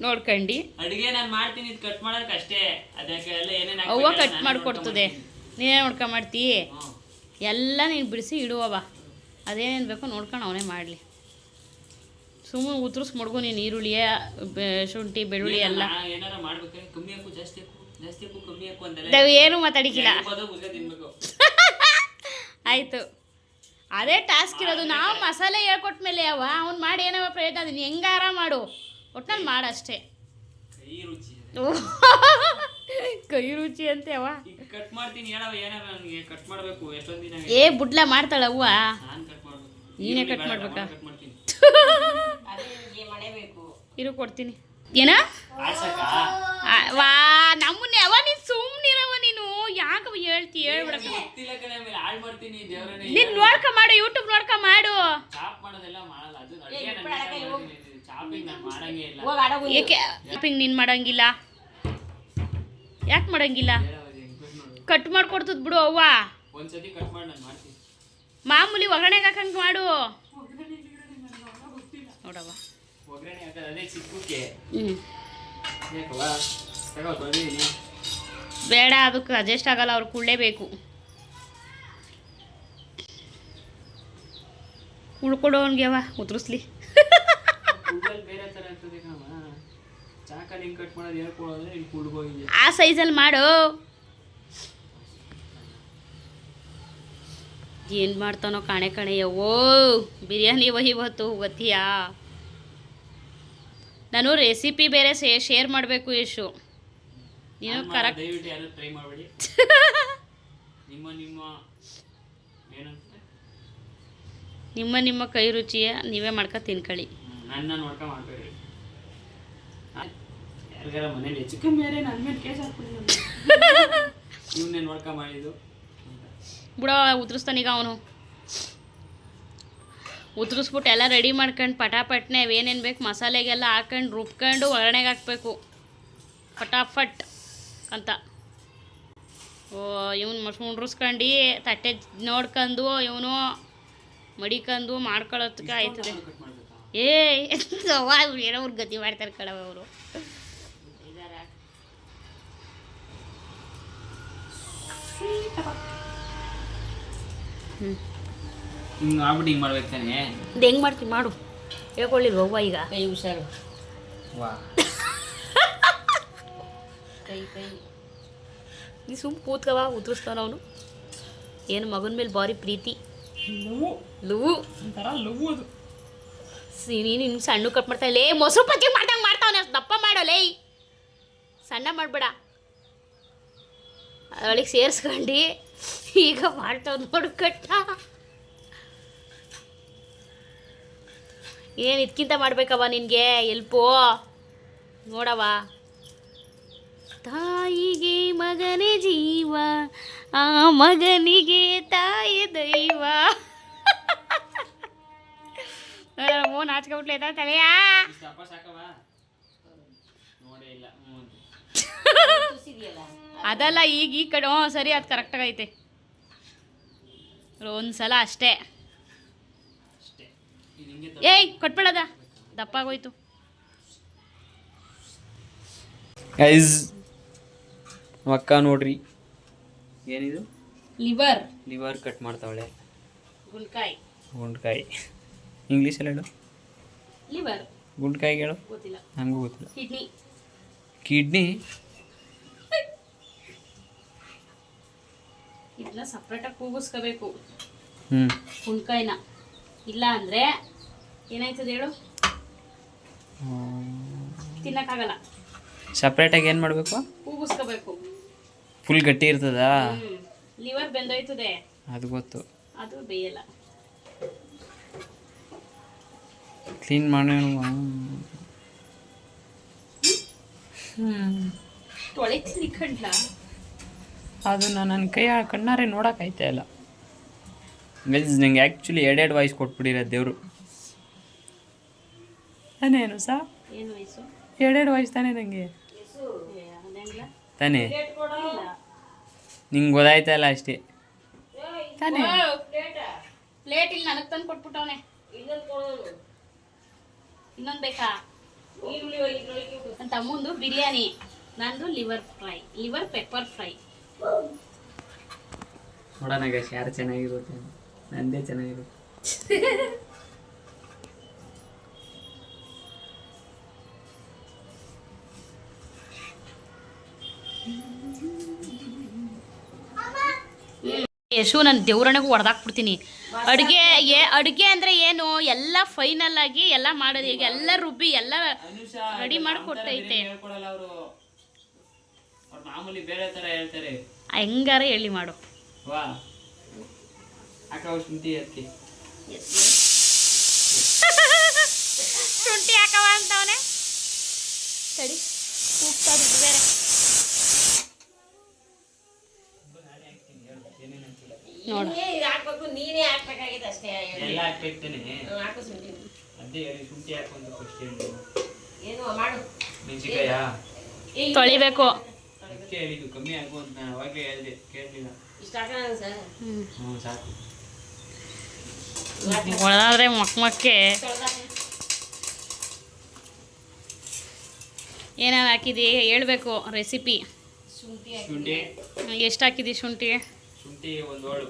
ನೋಡ್ಕಂಡು ಅಡಿಗೆ ನಾನು ಮಾಡ್ತೀನಿ, ಇದು ಕಟ್ ಮಾಡೋದಕ್ಕೆ ಅಷ್ಟೇ. ಅದಕ್ಕೆ ಎಲ್ಲ ಏನೇನು ಅವ್ವ ಕಟ್ ಮಾಡಿಕೊಡ್ತದೆ, ನೀನೇ ನೋಡ್ಕೊಂಡ್ಮಾಡ್ತೀ. ಎಲ್ಲ ನೀನು ಬಿಡಿಸಿ ಇಡುವವ, ಅದೇನೇನು ಬೇಕೋ ನೋಡ್ಕೊಂಡು ಅವನೇ ಮಾಡಲಿ. ಸುಮ್ಮನೆ ಉತ್ತರಿಸ್ ಮಡ್ಗು ನೀನು ಈರುಳ್ಳಿಯ ಶುಂಠಿ ಬೆಳ್ಳುಳ್ಳಿ ಎಲ್ಲ. ಏನಾರ ಮಾಡ್ಬೇಕಾದ್ರೆ ಕಮ್ಮಿ ಹಾಕು ಜಾಸ್ತಿ ಹಾಕು, ಜಾಸ್ತಿ ಹಾಕು ಕಮ್ಮಿ ಹಾಕು ಅಂತೆಲ್ಲ ಏನು ಮಾತಾಡಿಕಿಲ್ಲ. ತಿನ್ಬೇಕು. ಆಯಿತು, ಅದೇ ಟಾಸ್ಕ್ ಇರೋದು. ನಾವು ಮಸಾಲೆ ಹೇಳ್ಕೊಟ್ಟ ಮೇಲೆ ಅವ್ನು ಮಾಡಿ ಏನವ ಪ್ರಯತ್ನ, ಅದನ್ನ ಹೆಂಗಾರ ಮಾಡು, ಒಟ್ನಲ್ಲಿ ಮಾಡಷ್ಟೇ. ಕೈ ರುಚಿ ಕೈ ರುಚಿ ಅಂತೆ ಅವ. ಈಗ ಕಟ್ ಮಾಡ್ತೀನಿ ಹೇಳವ. ಏನಾರ ನನಗೆ ಕಟ್ ಮಾಡಬೇಕು. ಎಷ್ಟೊಂದು ದಿನ ಏ ಬುಡ್ಲ ಮಾಡ್ತಾಳವ್ವ. ನಾನು ಕಟ್ ನೀನೇ ಕಟ್ ಮಾಡ್ಬೇಕಾ? ಕಟ್ ಮಾಡ್ತೀನಿ. ಅದೇ ನಿಮಗೆ ಮಳೆ ಬೇಕು. ಇರು ಕೊಡ್ತೀನಿ. ಏನ ಆಡ್ಸಕ್ಕಾ? ವಾ ನಮ್ಮನ್ನ ಯಾವ ನೀನು ಸುಮ್ಮನಿರವ ನೀನು ಯಾಕೆ ಹೇಳ್ಬಿಡಕ್ಕ. ಗೊತ್ತಿಲ್ಲ ಕಣೆ, ಆಮೇಲೆ ಹಾಳು ಮಾಡ್ತೀನಿ ದೇವ್ರನ್ನೇ. ನೀನು ನೋಡ್ಕ ಮಾಡು, ಯೂಟ್ಯೂಬ್ ನೋಡ್ಕ ಮಾಡು. ಚಾಪ್ ಮಾಡೋದೆಲ್ಲ ಮಾಡಲ್ಲ, ಅದು ಅಡುಗೆ ಚಾಪಿಂಗ್ ನಾನು ಮಾಡಂಗೇ ಇಲ್ಲ. ಹೋಗಿ ಆಡೋಗು. ಏಕೆ ಶಾಪಿಂಗ್ ನೀನು ಮಾಡಂಗಿಲ್ಲ? ಯಾಕೆ ಮಾಡಂಗಿಲ್ಲ? ಕಟ್ ಮಾಡ್ಕೊಡ್ತದ ಬಿಡು ಅವ್ವ. ಒಂದ್ಸತಿ ಕಟ್ ಮಾಡಿ ನಾನು ಮಾಡ್ತೀನಿ. ಮಾಮೂಲಿ ಒಗ್ಗರಣೆಗೆ ಹಾಕಂಗೆ ಮಾಡು ನೋಡವ್ವ. ಒಗ್ಗರಣೆ ಹಾಕೋದು ಅದೇ ಚಿಕ್ಕಕ್ಕೆ. ಹ್ಞೂ ಯಾಕವ್ವ ತಗೋ ತೊಗೊಂಡಿದ್ದೀನಿ. ಬೇಡ, ಅದಕ್ಕೆ ಅಡ್ಜಸ್ಟ್ ಆಗಲ್ಲ, ಅವ್ರು ಕುಳ್ಳೇಬೇಕು. ಉಳ್ಕೊಡೋನ್ಗೆ ಅವ ಉದುರಿಸ್ಲಿ. ಕುಳ್ಳಲ್ಲಿ ಬೇರೆ ಥರ ಆಗ್ತದೆ ಕಣವ್ವ. ಚಾಕಲ್ಲಿ ಹಿಂಗೆ ಕಟ್ ಮಾಡೋದು ಹೇಳ್ಕೊಡೋದ್ರೆ ಇಲ್ಲಿ ಕುಳ್ಗೋಗಿದೆ. ಆ ಸೈಜಲ್ಲಿ ಮಾಡು. ಏನು ಮಾಡ್ತಾನೋ ಕಾಣೆ ಯವ್ವೋ. ಬಿರಿಯಾನಿ ಇವತ್ತು ಗೊತ್ತೀಯಾ? ನಾನು ರೆಸಿಪಿ ಬೇರೆ ಶೇರ್ ಮಾಡಬೇಕು ಯಶು. ನೀನು ಕರೆಕ್ಟ್. ದಯವಿಟ್ಟು ಯಾರು ಟ್ರೈ ಮಾಡಬೇಡಿ. ನಿಮ್ಮ ಏನಂತ ನಿಮ್ಮ ಕೈ ರುಚಿಯ ನೀವೇ ಮಾಡ್ಕೊ ತಿನ್ಕೊಳ್ಳಿ. ನನ್ನ ನೋಡ್ಕ ಮಾಡಬೇಡಿ. ಯಾರಿಗಾರ ಮನೇಲಿ ಹೆಚ್ಚು ಕಮ್ಮಿ ಯಾರೇ ನನ್ನ ಮೇಲೆ ಕೇಸ್ ಹಾಕ್ಬಿಡಿ. ಇವನ್ನೇ ನೋಡ್ಕ ಮಾಡಿದ್ದು ಬಿಡ. ಉದುರಿಸ್ತಾನೀಗ ಅವನು. ಉದುರಿಸ್ಬಿಟ್ಟು ಎಲ್ಲ ರೆಡಿ ಮಾಡ್ಕೊಂಡು ಪಟಾಪಟ್ನೆ ಅವೇನೇನು ಬೇಕು ಮಸಾಲೆಗೆಲ್ಲ ಹಾಕೊಂಡು ರುಬ್ಕೊಂಡು ಒಗ್ಗರಣೆಗೆ ಹಾಕಬೇಕು ಫಟಾಫಟ್ ಅಂತ. ಓ ಇವನು ಉಂಡ್ರಿಸ್ಕೊಂಡು ತಟ್ಟೆ ನೋಡ್ಕೊಂಡು ಇವನು ಮಡಿಕೊಂಡು ಮಾಡ್ಕೊಳ್ಳೋದಕ್ಕೆ ಆಯ್ತದೆ. ಕಟ್ ಮಾಡ್ಬೇಕಾ? ಏನೋ ಅವ್ರು ಗತಿ ಮಾಡ್ತಾರೆ ಕಣವ ಅವರು. ಹಿಂಗೆ ಆಗ್ಬಿಟ್ಟು ಹಿಂಗೆ ಮಾಡ್ಬೇಕು ತಾನೆ. ಇದು ಹೆಂಗೆ ಮಾಡ್ತೀವಿ ಮಾಡು, ಹೇಳ್ಕೊಳ್ಳಿಲ್ವ ಅವ್ವ ಈಗ? ಕೈ ಹುಷಾರು. ವಾ ಕೈ ನೀ ಸುಮ್ಮ ಕೂತ್ಕವ, ಉದುರಿಸ್ತಾನ ಅವನು. ಏನು ಮಗನ ಮೇಲೆ ಭಾರಿ ಪ್ರೀತಿ. ಲವ್ ಒಂಥರ ಲವ್ ಅದು. ನೀನು ಇನ್ನು ಸಣ್ಣ ಕಟ್ ಮಾಡ್ತಾ ಲೇ, ಮೊಸರು ಪಚ್ಚಿ ಮಾಡ್ದಂಗೆ ಮಾಡ್ತಾವನೆ. ಅಷ್ಟು ದಪ್ಪ ಮಾಡೋಲೇ, ಸಣ್ಣ ಮಾಡಬೇಡ. ಅವಳಿಗೆ ಸೇರಿಸ್ಕೊಂಡು ಈಗ ಮಾಡ್ತಾವ ನೋಡು ಕಟ್ಟ. ಏನು ಇದಕ್ಕಿಂತ ಮಾಡ್ಬೇಕವ ನಿನಗೆ ಎಲ್ಪು ನೋಡವ. ತಾಯಿಗೆ ಮಗನೇ ಜೀವ, ಆ ಮಗನಿಗೆ ತಾಯಿ ದೈವ. ನೋಡ ನಾಚ್ಕೊಬಿಟ್ಲೆ ತಲೆಯಾ. ದಪ್ಪ ಸಾಕವ? ನೋಡೇ ಇಲ್ಲ. ತುಸಿದೆಯಲ್ಲ. ಅದಲ್ಲ ಈಗ ಈ ಕಡೆ. ಹ್ಞೂ ಸರಿ, ಅದು ಕರೆಕ್ಟಾಗೈತೆ. ಒಂದ್ಸಲ ಅಷ್ಟೇ. ಅಷ್ಟೇ. ಇದು ಹಿಂಗೆ ಏಯ್ ಕೊಟ್ಬಿಡದ, ದಪ್ಪ ಆಗೋಯ್ತು. ಗೈಸ್ ಅಕ್ಕ ನೋಡ್ರಿ, ಏನಿದು? Liver cut ಮಾಡ್ತಾವಳೆ. ಗುಂಡ್ಕಾಯಿ ಇಂಗ್ಲೀಷಲ್ಲಿ ಹೇಳು. ಲಿವರ್ ಗುಂಡ್ಕಾಯಿಗೆ ಹೇಳು. ಗೊತ್ತಿಲ್ಲ. ನನಗೂ ಗೊತ್ತಿಲ್ಲ. ಕಿಡ್ನಿ. ಕಿಡ್ನಿ ಇದನ್ನ ಸಪ್ರೇಟಾಗಿ ಕೂಗಿಸ್ಕೋಬೇಕು ಹ್ಞೂ. ಹುಣ್ಕಾಯಿನ. ಇಲ್ಲ ಅಂದರೆ ಏನಾಯ್ತದೆ ಹೇಳು, ತಿನ್ನಕ್ಕಾಗಲ್ಲ. ಸಪ್ರೇಟಾಗಿ ಏನು ಮಾಡಬೇಕು? ಕೂಗಿಸ್ಕೋಬೇಕು. ಫುಲ್ ಗಟ್ಟಿ ಇರ್ತದಾ? ಲಿವರ್ ಬೆಂದೋಯ್ತದೆ, ಅದು ಗೊತ್ತು. ಅದು ಬೇಯಲ್ಲ. ಕ್ಲೀನ್ ಮಾಡಿ ತೊಳಿತೀನಿ ಕಣ್ಣ. ಅದು ನನ್ನ ಕೈ ಕಣ್ಣಾರೆ ನೋಡೋಕ್ಕಾಯ್ತಾ ಇಲ್ಲ. ಗೈಸ್ ನಂಗೆ ಆ್ಯಕ್ಚುಲಿ ಎರಡೆರಡು ವಾಯ್ಸ್ ಕೊಟ್ಬಿಟ್ಟಿರೋದು ದೇವರು. ನಾನೇನು ಸಾ ಏನು ವಯಸ್ಸು? ಎರಡೆರಡು ವಾಯ್ಸ್ ತಾನೇ ನನಗೆ ತಾನೇ. ನಿಂಗೆ ಗೊತ್ತಾಯ್ತಾ ಇಲ್ಲ ಅಷ್ಟೇ ತಾನೇ. ಪ್ಲೇಟ್ ಇಲ್ಲಿ ನನಗೆ ತಂದು ಕೊಟ್ಬಿಟ್ಟವನೆ. ಇನ್ನೊಂದು ಬೇಕಾ? ನನ್ನ ತಮ್ಮಂದು ಬಿರಿಯಾನಿ, ನಂದು ಲಿವರ್ ಪೆಪ್ಪರ್ ಫ್ರೈ. ನೋಡೋಣ ಗೈಸ್ ಯಾರು ಚೆನ್ನಾಗಿರುತ್ತೆ. ನಂದೇ ಚೆನ್ನಾಗಿರುತ್ತೆ. ಯಶು ನಾನು ದೇವ್ರಣೆಗೂ ಹೊಡೆದಾಕ್ಬಿಡ್ತೀನಿ. ಅಡುಗೆ ಅಂದರೆ ಏನು, ಎಲ್ಲ ಫೈನಲ್ ಆಗಿ ಎಲ್ಲ ಮಾಡೋದು. ಈಗ ಎಲ್ಲ ರುಬ್ಬಿ ಎಲ್ಲ ರೆಡಿ ಮಾಡಿ ಕೊಟ್ಟೈತೆ. ಮಾಮೂಲಿ ಬೇರೆ ಥರ ಹೇಳ್ತಾರೆ. ಹೆಂಗಾರ ಹೇಳಿ ಮಾಡು. ವಾ ಅಕ್ಕ ಶುಂಠಿ ಹತ್ತಿ. ಎಸ್ ಶುಂಠಿ ಹಾಕವ ಅಂತವನೆ ತಡಿ ಕೂಗ್ತಾ ಬಿಟ್ಟು ಬೇರೆ ನೋಡು ನೀನೇ ಇದು ಹಾಕ್ಬೇಕು, ನೀನೇ ಹಾಕ್ಬೇಕಾಗಿದೆ ಅಷ್ಟೇ. ಎಲ್ಲ ಹಾಕ್ತಿರ್ತೇನೆ. ಹಾಕು ಶುಂಠಿ. ಅದೇ ಹೇಳಿ ಶುಂಠಿ ಹಾಕೊಂಡು ಫಸ್ಟ್ ಹೇಳಿ. ಏನು ಮಾಡು. ಮೆಣಸಿಕಾಯ ತೊಳಿಬೇಕು. ಅದಕ್ಕೆ ಹೇಳಿದ್ದು ಕಮ್ಮಿ ಆಗು ಅಂತ ನಾನು ಅವಾಗಲೇ ಹೇಳಿದೆ, ಕೇಳಲಿಲ್ಲ. ಇಷ್ಟ ಹಾಕೋಣ ಸರ್. ಹ್ಞೂ ಸಾಕು. ಒಳಗಾದ್ರೆ ಮಕ್ಕಕ್ಕೆ ಏನೇನು ಹಾಕಿದಿ ಹೇಳ್ಬೇಕು ರೆಸಿಪಿ. ಶುಂಠಿ ಶುಂಠಿ ಎಷ್ಟು ಹಾಕಿದಿ ಶುಂಠಿ? ಶುಂಠಿ ಒಂದು ಓಳು,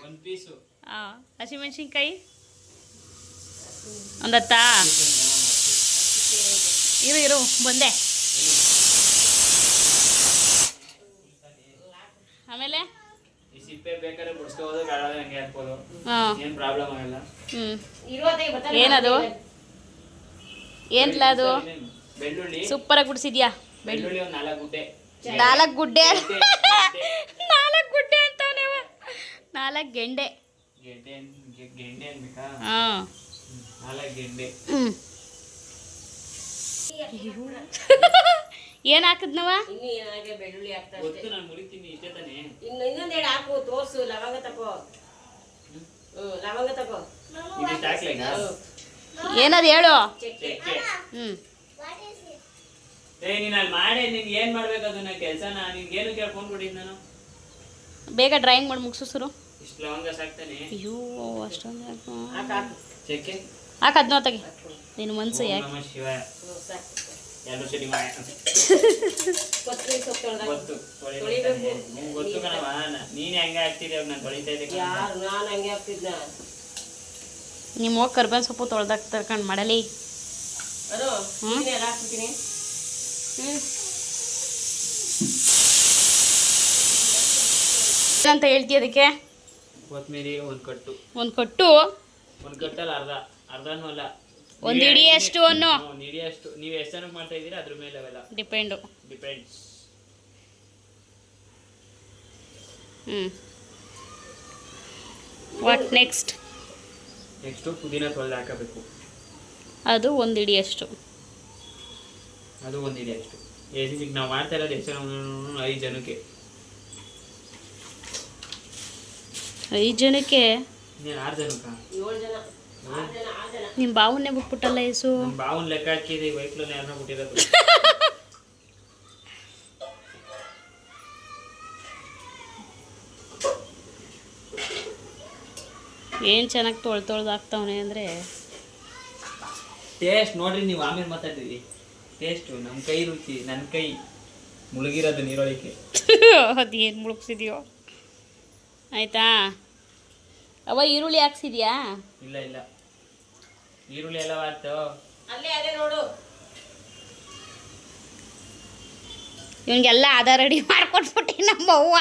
ಒಂದು ಪೀಸು. ಹಸಿಮೆಣ್ಸಿನ್ಕಾಯಿ ಒಂದತ್ತಾ? ಇರು ಬಂದೆ. ಆಮೇಲೆ ಈ ಸಿಪ್ಪೆ ಬೇಕಾದ್ರೆ ಬಿಡಿಸ್ಕೋಬೋದು, ಗಾಳಾದ್ರೆ ಹಂಗೆ ಹಾಕ್ಬೋದು, ಹಾಂ ಏನು ಪ್ರಾಬ್ಲಮ್ ಆಗಲ್ಲ. ಇರುವತ್ತೇ ಬರ್ತಾರೆ. ಏನದು? ಏನ್ಲ ಅದು? ಬೆಳ್ಳುಳ್ಳಿ ಸೂಪರಾಗಿ ಬಿಡಿಸಿದ್ಯಾ? ಬೆಳ್ಳುಳ್ಳಿ ಒಂದು 4 ಗುಡ್ಡೆ. 4 ಗುಡ್ಡೆ 4 ಗುಡ್ಡೆ ಅಂತವನೇ 4 ಗೆಂಡೆ. ಗೆಂಡೆ ಅನ್ಬೇಕಾ? ಹಾಂ 4 ಗೆಂಡೆ. ಏನು ಹಾಕಿದ್ನವ? ಇನ್ನು ಏನಾಗೆ ಬೆಳ್ಳುಳ್ಳಿ ಹಾಕ್ತಾ ಅಷ್ಟೇ. ಗೊತ್ತು, ನಾನು ಮುರಿತೀನಿ ಇಷ್ಟೇ ತಾನೇ. ಇನ್ನೊಂದೆರಡು ಹಾಕು, ತೋರ್ಸು. ಲವಂಗ ತಗೋ. ಲವಂಗ ತಗೋ. ಇದಿಷ್ಟು ಹಾಕ್ಲೇನಾ? ಏನದು ಹೇಳು. ಚಕ್ಕೆ. ನೀನು ಅಲ್ಲಿ ಮಾಡಿ ನಿನ್ಗೆ ಏನು ಮಾಡ್ಬೇಕು ಅದನ್ನ ಕೆಲಸನ? ನಿನ್ಗೇನು ಕೇಳಿ ಫೋನ್ ಕೊಟ್ಟಿದ್ದು ನಾನು? ಬೇಗ ಡ್ರಾಯಿಂಗ್ ಮಾಡಿ ಮುಗಿಸು. ಇಷ್ಟು ಲವಂಗ ಸಾಕ್ತಾನೆ. ಅಯ್ಯೋ ಅಷ್ಟೊಂದು ಹಾಕು ಹಾಕು. ಚಕ್ಕೆ ಹಾಕದ್ನೋ ತೆಗಿ. ನಿನ್ನ ಮನ್ಸು ಓಂ ಯಾಕೆ? ನಮಃ ಶಿವಾಯ. ಸಾಕು. ಎರಡು ಸರಿ ಮಾಡಿ ಕೊತ್ತಂಬರಿ ಸೊಪ್ಪು ತೊಳ್ದಾಗ. ಗೊತ್ತು, ತೊಳಿಬೇಕು. ನಿಮ್ಗೆ ಗೊತ್ತು ಕಣವ. ನೀನೇ ಹಂಗೆ ಆಗ್ತಿದ್ದೆ, ನಾನು ತೊಳಿತಾ ಇದ್ದೆ ಕಣವ್ವ. ಯಾರು ನಾನು ಹಂಗೆ ಹಾಕ್ತಿದ್ನ? ನಿಮ್ಮ ಹೋಗಿ ಕರ್ಬೇವಿನ ಸೊಪ್ಪು ತೊಳ್ದಾಗ ತರ್ಕೊಂಡು ಮಾಡಲಿ. ಅದು ನೀನೇ ಎಲ್ಲ ಹಾಕ್ಬಿಡ್ತೀನಿ. ಏನಂತ ಹೇಳ್ತೀಯ ಅದಕ್ಕೆ? ಕೊತ್ತಂಬರಿ ಒಂದು ಕಟ್ಟು. ಒಂದು ಕಟ್ಟು ಒಂದು ಕಟ್ಟಲ್ಲಿ ಅರ್ಧನೂ ಅಲ್ಲ, ಒಂದು ಇಡಿ ಎಷ್ಟು ಅನ್ನು ಇಡಿ ಅಷ್ಟು. ನೀವು ಎಷ್ಟು ಜನಕ್ಕೆ ಮಾಡ್ತಾ ಇದ್ದೀರಾ ಅದ್ರ ಮೇಲೆ ಅವೆಲ್ಲ depend. Depends. What next? Next ಪುದೀನ ತೊಳೆದು ಹಾಕಬೇಕು. ಅದು ಒಂದು ಇಡಿ ಅಷ್ಟು. ಅದು ಒಂದು ಇಡಿ ಅಷ್ಟು. ಈಗ ನಾವು ಮಾಡ್ತಾ ಇರೋದು ಎಷ್ಟು ಜನ? 5 ಜನಕ್ಕೆ. 5 ಜನಕ್ಕೆ? ನೀನು 6 ಜನಕ್ಕ? 7 ಜನ. 6 ಜನ. 6 ಜನ. ನಿಮ್ಮ ಬಾವನ್ನೇ ಬಿಟ್ಬಿಟ್ಟಲ್ಲ ಯೇಸು. ನಮ್ಮ ಬಾವನ್ ಲೆಕ್ಕ ಹಾಕಿದೆ, ವೈಕ್ಲನ್ನ ಯಾರನ್ನ ಬಿಟ್ಟಿರೋದು. ಏನು ಚೆನ್ನಾಗಿ ತೊಳ್ದು ಹಾಕ್ತಾವನೆ ಅಂದರೆ ಟೇಸ್ಟ್ ನೋಡ್ರಿ, ನೀವು ಆಮೇಲೆ ಮಾತಾಡ್ತೀವಿ. ಟೇಸ್ಟು ನಮ್ಮ ಕೈ ರುಚಿ, ನನ್ನ ಕೈ ಮುಳುಗಿರೋದು ನೀರೊಳಕ್ಕೆ. ಅದೇನು ಮುಳುಗ್ಸಿದ್ಯೋ? ಆಯಿತಾ? ಅವ ಈರುಳ್ಳಿ ಹಾಕ್ಸಿದ್ಯಾ? ಇಲ್ಲ ಈರುಳ್ಳಿ ಎಲ್ಲ ಆಯ್ತು. ಅಲ್ಲೇ ಅದೇ ನೋಡು. ಇವನಿಗೆಲ್ಲ ಆಧಾರ್ ರೆಡಿ ಮಾಡ್ಕೊಟ್ಬಿಟ್ಟು ನಮ್ಮ ಅವ್ವ.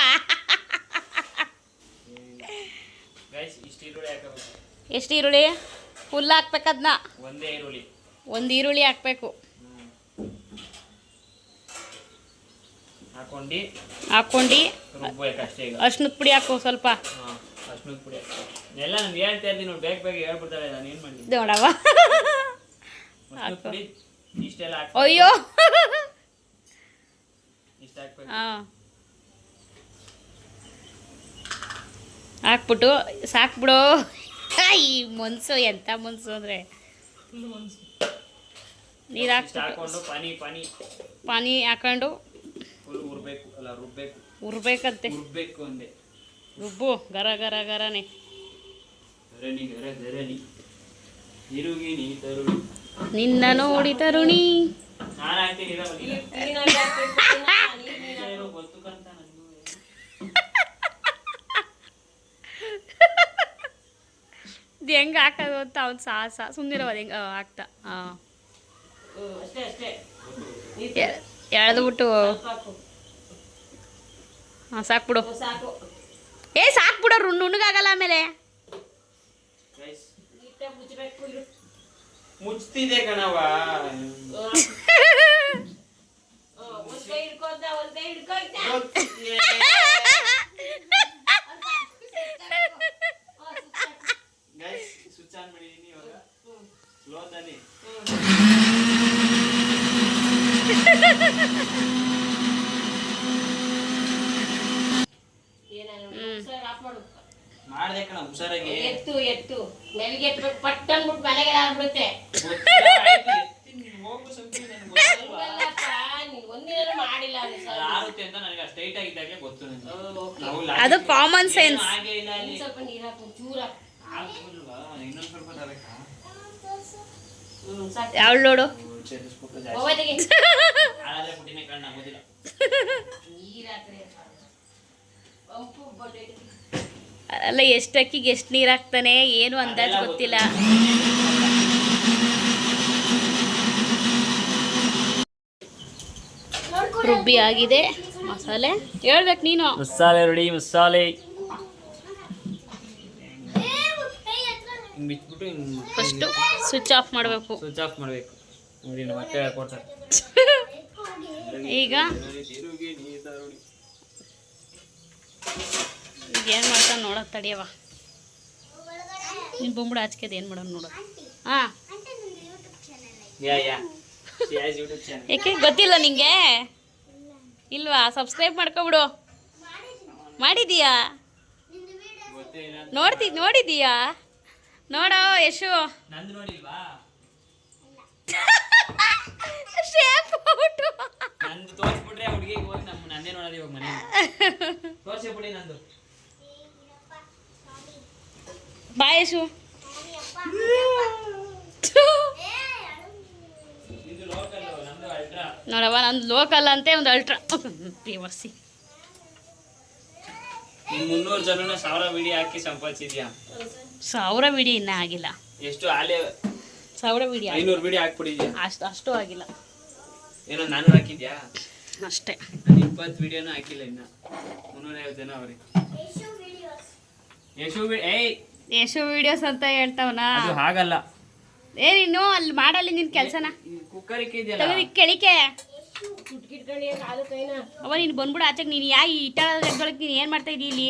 ಗೈಸ್, ಇಷ್ಟು ಈರುಳ್ಳಿ ಹಾಕಬೇಕು. ಎಷ್ಟು ಈರುಳ್ಳಿ? ಫುಲ್ ಹಾಕ್ಬೇಕದ್ನ? ಒಂದೇ ಈರುಳ್ಳಿ. ಒಂದು ಈರುಳ್ಳಿ ಹಾಕ್ಬೇಕು. ಹಾಕ್ಕೊಂಡು ರುಬ್ಬೇಕಷ್ಟೇ. ಈಗ ಅರ್ಶಿನದ ಪುಡಿ ಹಾಕು ಸ್ವಲ್ಪ. ಹಾಂ, ಅರ್ಶಿನದ ಪುಡಿ ಎಲ್ಲ ನಾನು ಹೇಳ್ತಾ ಇದ್ದೀನಿ ನೋಡಿ. ಬೇಗ ಹೇಳ್ಬಿಡ್ತಾರೆ, ನಾನು ಏನು ಮಾಡಲಿ? ನೋಡವ ಅರ್ಶಿನದ ಪುಡಿ ಇಷ್ಟೆಲ್ಲ ಹಾಕಿ. ಅಯ್ಯೋ ಇಷ್ಟು ಹಾಕ್ಬೇಕು. ಹಾಂ ಹಾಕ್ಬಿಟ್ಟು ಸಾಕ್ಬಿಡು. ಈ ಮನ್ಸು ಎಂಥ ಮನ್ಸು ಅಂದರೆ ನೀರು ಇಷ್ಟು ಹಾಕ್ಕೊಂಡು ಪಾನಿ ಹಾಕೊಂಡು ಫುಲ್ ಉರ್ಬೇಕು. ಅಲ್ಲ, ಉರ್ಬೇಕಂತೆ. ಉರ್ಬೇಕು ಅಂದೆ. ರುಬ್ಬು ಗರನೇ. ಗರಣಿ ತಿರುಗಿ ನೀ ತರುಣಿ. ನಿನ್ನ ನೋಡಿ ತರುಣಿ. ನಾನು ಹಾಕ್ತೀನಿ ನೀರಲ್ಲಿ ಹಾಕ್ಬೇಕು. ನೀರು ಗೊತ್ತು ಕಂತ ನನಗೂ. ಇದು ಹೆಂಗೆ ಹಾಕೋದು ಅಂತ ಅವ್ನು ಸಾಹಸ. ಸುಮ್ಮನಿರೋದು ಹೆಂಗೆ ಹಾಕ್ತಾ. ಹಾಂ ಅಷ್ಟೇ. ಎಳೆದ್ಬಿಟ್ಟು ಸಾಕು. ಹಾಂ ಸಾಕ್ಬಿಡು. ಸಾಕು. ಸಾಕ್ಬಿಡೋರು ನುಣ್ಣಗಾಗಲ್ಲ ಆಮೇಲೆ. ನೀಟಾಗಿ ಮುಚ್ಚಬೇಕು. ಇರು. ಮುಚ್ತಿದೆ ಕಣವ. ಒಂದ್ ಕೈ ಹಿಡ್ಕೊಂತ, ಒಂದ್ ಕೈ ಹಿಡ್ಕೊಂತ. ಮಾಡ್ದೆ ಕಣ ಹುಷಾರಾಗಿ. ಎತ್ತು ಎತ್ತು ನೆಲಗೆ ಎತ್ಬೇಕು ಪಟ್ ಅಂದ್ಬಿಟ್ಟು ಮನೆಗೆ ಆಗ್ಬಿಡುತ್ತೆ. ಒಂದಿನ ಮಾಡಿಲ್ಲ ಅದು ಸರ್. ಆರುತ್ತೆ ಅಂತ ನನಗೆ ಸ್ಟ್ರೈಟ್ ಆಗಿದ್ದಾಗೆ ಗೊತ್ತು ನನಗೆ. ನಾವು ಅದು ಕಾಮನ್ ಸೆನ್ಸ್. ಹಾಗೆ ಇಲ್ಲ ಅಲ್ಲಿ. ಸ್ವಲ್ಪ ನೀರು ಹಾಕು ಚೂರ. ಆಗ್ಬಿಲ್ವಾ? ಇನ್ನೊಂದು ಸ್ವಲ್ಪ ತರಬೇಕಾ? ಸಾಕು. ಯಾವಳು ನೋಡು ಸೇರಿಸ್ಬಿಟ್ಟು ಜಾಸ್ತಿ. ಹೋಗೋದಿಗೆ ಹಾಳಾದ್ರೆ ಪುಟ್ಟಿನೇ ಕಣ್ಣ ಆಗೋದಿಲ್ಲ. ನೀರು ಹಾಕ್ರಿ ಪಂಪು ಬಡ್ಡೆ ಅಲ್ಲ ಎಷ್ಟು ಅಕ್ಕಿಗೆ ಎಷ್ಟು ನೀರು ಹಾಕ್ತಾನೆ ಏನು ಅಂದಾಜು ಗೊತ್ತಿಲ್ಲ. ರುಬ್ಬಿ ಆಗಿದೆ ಮಸಾಲೆ. ಹೇಳ್ಬೇಕು ನೀನು. ಮಸಾಲೆ ರೆಡಿ. ಮಸಾಲೆ ಹಿಂಗೆ ಬಿಟ್ಬಿಟ್ಟು ಹಿಂಗೆ ಫಸ್ಟು ಸ್ವಿಚ್ ಆಫ್ ಮಾಡಬೇಕು. ಸ್ವಿಚ್ ಆಫ್ ಮಾಡಬೇಕು. ನೋಡಿ ನಮ್ಮ ಅಕ್ಕ ಹೇಳ್ಕೊಡ್ತಾರೆ. ಈಗ ಏನು ಮಾಡ್ತಾನೆ ನೋಡೋದು ತಡಿಯವ. ನೀನು ಬೊಂಬುಡು ಆಚ್ಕೆದು ಏನು ಮಾಡೋದು ನೋಡೋದು. ಹಾಂ ಯಾ ಯೂಟ್ಯೂಬ್ ಚಾನಲ್. ಯಾಕೆ ಗೊತ್ತಿಲ್ಲ ನಿಂಗೆ? ಇಲ್ವಾ? ಸಬ್ಸ್ಕ್ರೈಬ್ ಮಾಡ್ಕೊಬಿಡು. ಮಾಡಿದೀಯಾ? ನೋಡಿದೀಯಾ? ನೋಡೋ ಯಶು. ನಂದು ನೋಡಿಲ್ವಾ? Shape out. ನಂದು ತೋರಿಸ್ಬಿಟ್ರೆ ಹುಡುಗಿಗೆ ಹೋಗಿ ನಂದೇ ನೋಡೋದು ಇವಾಗ ಮನೆ. ತೋರಿಸ್ಬಿಡಿ ನಂದು. ಬಾ ಯಶು. ಇದು ಲೋಕಲ್, ನಂದು ಅಲ್ಟ್ರಾ. ನೋಡವ್ವ ನಂದು ಲೋಕಲ್ ಅಂತೆ ಒಂದು ಅಲ್ಟ್ರಾ ಪೇವರ್ಸಿ. 300 ಜನನ 1000 ವಿಡಿಯೋ ಹಾಕಿ ಸಂಪಾದಿಸಿದ್ಯಾ? 1000 ವಿಡಿಯೋ ಇನ್ನೂ ಆಗಿಲ್ಲ. ಎಷ್ಟು ಆಲೆ 1000 ವಿಡಿಯೋ 500 ವಿಡಿಯೋ ಹಾಕ್ಬಿಟ್ಟಿದ್ಯಾ? ಅಷ್ಟು ಆಗಿಲ್ಲ. ಏನೋ 400 ಹಾಕಿದ್ಯಾ? ಅಷ್ಟೇ. ನಾನು 20 ವಿಡಿಯೋನೂ ಹಾಕಿಲ್ಲ ಇನ್ನ. 350 ಜನ ಅವ್ರಿಗೆ. ಯಶು ವಿಡಿಯೋಸ್ ಅಂತ ಹೇಳ್ತಾವನ. ಅದು ಹಾಗಲ್ಲ. ನೀನು ಅಲ್ಲಿ ಮಾಡಲ್ಲಿ ನಿನ್ ಕೆಲಸನ ಕುಕ್ಕರ್ ಇದೆಯಲ್ಲ, ತೆಗೆದು ಕೆಳಿಕೆ. ಕುಟ್ಕಿಟ್ಕೊಳ್ಳಿ ಕಾಲು ಕೈನ. ಅವ ನೀನು ಬಂದ್ಬಿಡು ಆಚೆಗೆ. ನೀನು ಯಾ ಇಟ್ಟ ಎದ್ದೊಳಗೆ ನೀನು ಏನು ಮಾಡ್ತಾ ಇದ್ದೀಯ ಇಲ್ಲಿ?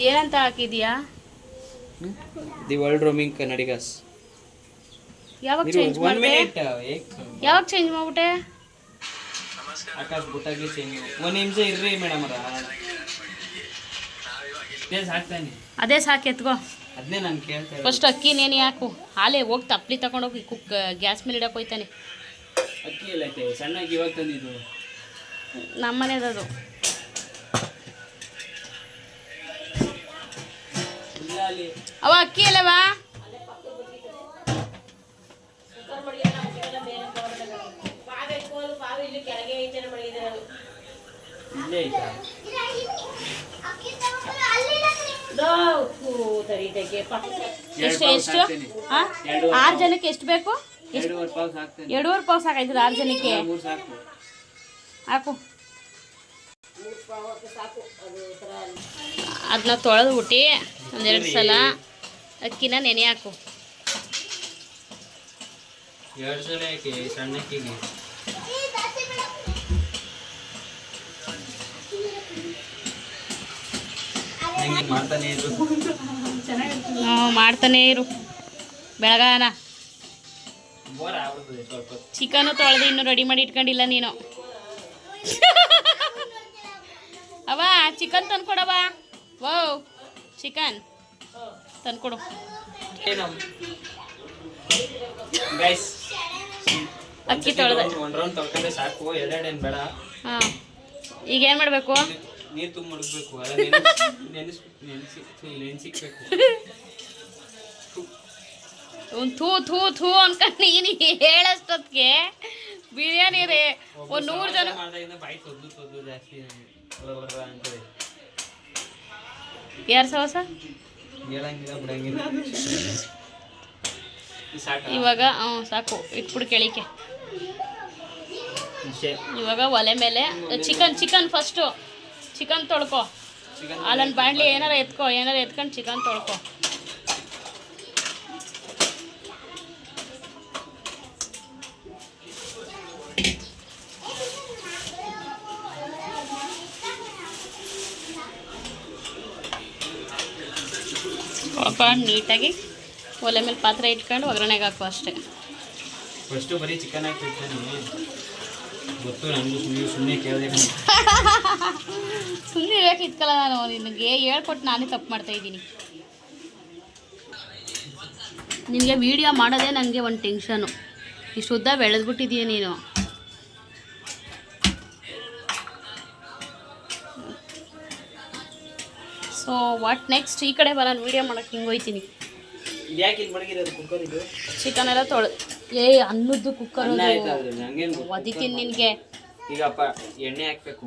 ಏನಂತ ಹಾಕಿದ್ಯಾ? The world roaming Kannadigas. ಯಾವಾಗ ಚೇಂಜ್ ಮಾಡಿದೆ? ಯಾವಾಗ ಚೇಂಜ್ ಮಾಡ್ಬಿಟ್ಟೆ? ಆಕಾಶ್ ಬುಟ್ಟಾಗಿ ಚೇಂಜ್. 1 ನಿಮಿಷ ಇರ್ರಿ ಮೇಡಮ್ ಅವರ. ಸಾಕ್ತಾನೆ. ಅದೇ ಸಾಕು ಎತ್ಕೋ. ಅದನ್ನೇ ನಾನು ಕೇಳ್ತಾ ಇರೋದು. ಫಸ್ಟ್ ಅಕ್ಕಿ ನೇನಿ ಹಾಕು. ಹಾಲೆ ಹೋಗಿ ತಪ್ಪಲಿ ತಗೊಂಡೋಗಿ ಗ್ಯಾಸ್ ಮೇಲೆ ಇಡಕ್ಕೆ ಹೋಯ್ತಾನೆ. ಅಕ್ಕಿ ಎಲ್ಲ ಐತೆ ಸಣ್ಣಗೆ ಇವಾಗ ತಂದಿದ್ದು. ನಮ್ಮನೇದದು. ಇಲ್ಲ ಅಲ್ಲಿ ಅವ ಅಕ್ಕಿ ಅಲ್ಲವಾ? ಪಾವ ಇಟ್ಕೊಂಡು ಪಾವ ಇಲ್ಲಿ ಕೆಳಗೆ ಐತೆ ಮಡಗಿದೆ ನಾನು. ಇಲ್ಲೇ ಐತಾ? ಎಷ್ಟು ಎಷ್ಟು? 6 ಜನಕ್ಕೆ ಎಷ್ಟು ಬೇಕು? 2.5 ಪಾವ್ ಸಾಕ್ತೇನೆ. 2.5 ಪಾವ್ ಸಾಕಾಯ್ತದ 6 ಜನಕ್ಕೆ? 3 ಸಾಕು. ಹಾಕು. ಅದನ್ನ ತೊಳೆದು ಬಿಟ್ಟು ಒಂದೆರಡು ಸಲ ಅಕ್ಕಿನ ನೆನೆ ಹಾಕು. 2 ಸಲ ಹಾಕಿ ಸಣ್ಣ ಅಕ್ಕಿಗೆ. ಮಾಡ್ತಾನೆ ಇರು. ಮಾಡ್ತಾನೆ ಇರು ಬೆಳಗಾನ. ಬೋರ್ ಆಗ್ಬಿಡ್ತದೆ ಸ್ವಲ್ಪ. ಚಿಕನು ತೊಳೆದು ಇನ್ನೂ ರೆಡಿ ಮಾಡಿ ಇಟ್ಕೊಂಡಿಲ್ಲ ನೀನು. ಅವ ಚಿಕನ್ ತಂದ್ಕೊಡವ. ವೋ ಚಿಕನ್ ತಂದ್ಕೊಡು. ಗೈಸ್ ಅಕ್ಕಿ ತೊಳೆದ. 1 ರೌಂಡ್ ತೊಳ್ಕೊಂಡ್ರೆ ಸಾಕು. 2 ಏನು ಬೇಡ. ಹಾಂ ಈಗ ಏನು ಮಾಡಬೇಕು? ನೀರು ತುಂಬ ಮಡಗಬೇಕು. ನೆನೆಸಿಕ್ಬೇಕು. ಥೂ ಥೂ ಥೂ ಅನ್ಕೊಂಡು ನೀನು ಹೇಳಷ್ಟೊತ್ತಿಗೆ ಬಿರಿಯಾನಿ ರೇ ಒಂದು 100 ಜನ ಮಾಡಿದಾಗಿಂದ ಬಾಯಿ ತೊದ್ದು ಜಾಸ್ತಿ ಅಂತದೆ. ಯಾರು ಸವಸ ಹೇಳಂಗಿಲ್ಲ ಬಿಡಂಗಿಲ್ಲ. ಇವಾಗ ಸಾಕು ಇಟ್ಬಿಡು ಕೆಳಿಕೆ. ಇವಾಗ ಒಲೆ ಮೇಲೆ ಚಿಕನ್ ಫಸ್ಟು ಚಿಕನ್ ತೊಳ್ಕೊ. ಅಲ್ಲೊಂದು ಬಾಣಲಿ ಏನಾರು ಎತ್ಕೊಂಡು ಚಿಕನ್ ತೊಳ್ಕೊ. ತೊಳ್ಕೊಂಡು ನೀಟಾಗಿ ಒಲೆ ಮೇಲೆ ಪಾತ್ರೆ ಇಟ್ಕೊಂಡು ಒಗ್ಗರಣೆಗೆ ಹಾಕು ಅಷ್ಟೇ. ಫಸ್ಟು ಬರೀ ಚಿಕನ್ ಹಾಕಿರ್ತಾನೆ. ಗೊತ್ತು ನನಗೂ ಸುಮ್ಮನೆ ಕೇಳಿದೆ. ಸುಮ್ಮನೆ ಇರಬೇಕಿತ್ತಲ್ಲ, ನಾನು ನಿನಗೆ ಹೇಳ್ಕೊಟ್ಟು ನಾನೇ ತಪ್ಪು ಮಾಡ್ತಾ ಇದ್ದೀನಿ. ನಿನಗೆ ವೀಡಿಯೋ ಮಾಡೋದೇ ನನಗೆ ಒಂದು ಟೆನ್ಷನು. ಇಷ್ಟು ಉದ್ದ ಬೆಳೆದ್ಬಿಟ್ಟಿದೀಯ ನೀನು. So what next? ಈ ಕಡೆ ಬರೋಣ, ವೀಡಿಯೋ ಮಾಡೋಕ್ಕೆ ಹಿಂಗೆ ಹೋಯ್ತೀನಿ. ಯಾಕೆ ಇಲ್ಲಿ ಮಡಗಿರೋದು ಕುಕ್ಕರ್ ಇದು? ಚಿಕನ್ ಎಲ್ಲ ಅನ್ನದ್ದು ಕುಕ್ಕರ್ ಒದಿತೀನಿ ನಿನಗೆ. ಈಗಪ್ಪ ಎಣ್ಣೆ ಹಾಕ್ಬೇಕು.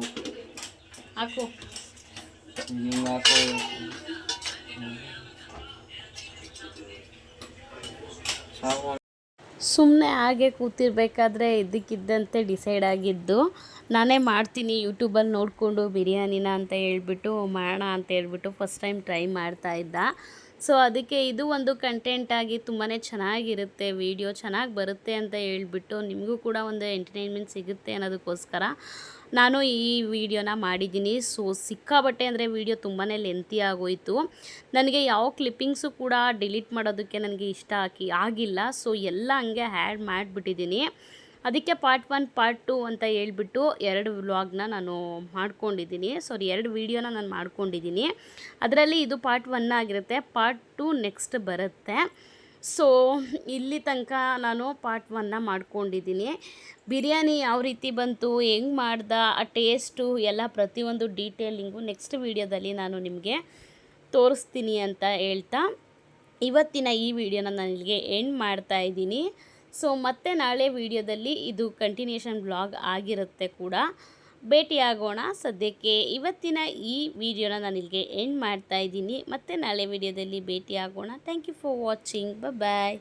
ಹಾಕು. ಹಿಂಗೆ ಹಾಕೋ. ಸುಮ್ಮನೆ ಹಾಗೆ ಕೂತಿರ್ಬೇಕಾದ್ರೆ ಇದ್ದಕ್ಕಿದ್ದಂತೆ ಡಿಸೈಡ್ ಆಗಿದ್ದು, ನಾನೇ ಮಾಡ್ತೀನಿ ಯೂಟ್ಯೂಬಲ್ಲಿ ನೋಡಿಕೊಂಡು ಬಿರಿಯಾನಿನ ಅಂತ ಹೇಳ್ಬಿಟ್ಟು ಮಾಡೋಣ ಅಂತ ಹೇಳ್ಬಿಟ್ಟು ಫಸ್ಟ್ ಟೈಮ್ ಟ್ರೈ ಮಾಡ್ತಾಯಿದ್ದ. ಸೊ ಅದಕ್ಕೆ ಇದು ಒಂದು ಕಂಟೆಂಟಾಗಿ ತುಂಬಾ ಚೆನ್ನಾಗಿರುತ್ತೆ, ವಿಡಿಯೋ ಚೆನ್ನಾಗಿ ಬರುತ್ತೆ ಅಂತ ಹೇಳ್ಬಿಟ್ಟು ನಿಮಗೂ ಕೂಡ ಒಂದು ಎಂಟರ್ಟೈನ್ಮೆಂಟ್ ಸಿಗುತ್ತೆ ಅನ್ನೋದಕ್ಕೋಸ್ಕರ ನಾನು ಈ ವಿಡಿಯೋನ ಮಾಡಿದ್ದೀನಿ. ಸೊ ಸಿಕ್ಕಾಬಟ್ಟೆ ಅಂದರೆ ವಿಡಿಯೋ ತುಂಬಾ ಲೆಂತಿ ಆಗೋಯಿತು. ನನಗೆ ಯಾವ ಕ್ಲಿಪ್ಪಿಂಗ್ಸು ಕೂಡ ಡಿಲೀಟ್ ಮಾಡೋದಕ್ಕೆ ನನಗೆ ಇಷ್ಟ ಆಗಿಲ್ಲ. ಸೊ ಎಲ್ಲ ಹಂಗೆ ಆ್ಯಡ್ ಮಾಡಿಬಿಟ್ಟಿದ್ದೀನಿ. ಅದಕ್ಕೆ ಪಾರ್ಟ್ 1 ಪಾರ್ಟ್ 2 ಅಂತ ಹೇಳ್ಬಿಟ್ಟು 2 ವ್ಲಾಗ್ನ ನಾನು ಮಾಡ್ಕೊಂಡಿದ್ದೀನಿ. ಸಾರಿ, 2 ವೀಡಿಯೋನ ನಾನು ಮಾಡ್ಕೊಂಡಿದ್ದೀನಿ. ಅದರಲ್ಲಿ ಇದು ಪಾರ್ಟ್ 1 ಆಗಿರುತ್ತೆ, ಪಾರ್ಟ್ 2 ನೆಕ್ಸ್ಟ್ ಬರುತ್ತೆ. ಸೊ ಇಲ್ಲಿ ತನಕ ನಾನು ಪಾರ್ಟ್ 1ನ ಮಾಡ್ಕೊಂಡಿದ್ದೀನಿ. ಬಿರಿಯಾನಿ ಯಾವ ರೀತಿ ಬಂತು, ಹೆಂಗೆ ಮಾಡ್ದೆ, ಆ ಟೇಸ್ಟು ಎಲ್ಲ ಪ್ರತಿಯೊಂದು ಡೀಟೇಲಿಂಗು ನೆಕ್ಸ್ಟ್ ವೀಡಿಯೋದಲ್ಲಿ ನಾನು ನಿಮಗೆ ತೋರಿಸ್ತೀನಿ ಅಂತ ಹೇಳ್ತಾ ಇವತ್ತಿನ ಈ ವಿಡಿಯೋನ ನಾನು ಇಲ್ಲಿಗೆ ಎಂಡ್ ಮಾಡ್ತಾಯಿದ್ದೀನಿ. ಸೊ ಮತ್ತೆ ನಾಳೆ ವಿಡಿಯೋದಲ್ಲಿ ಇದು ಕಂಟಿನ್ಯೂಷನ್ ವ್ಲಾಗ್ ಆಗಿರುತ್ತೆ ಕೂಡ, ಭೇಟಿಯಾಗೋಣ. ಸದ್ಯಕ್ಕೆ ಇವತ್ತಿನ ಈ ವಿಡಿಯೋನ ನಾನು ಇಲ್ಲಿಗೆ ಎಂಡ್ ಮಾಡ್ತಾಯಿದ್ದೀನಿ. ಮತ್ತೆ ನಾಳೆ ವಿಡಿಯೋದಲ್ಲಿ ಭೇಟಿಯಾಗೋಣ. Thank you for watching. Bye.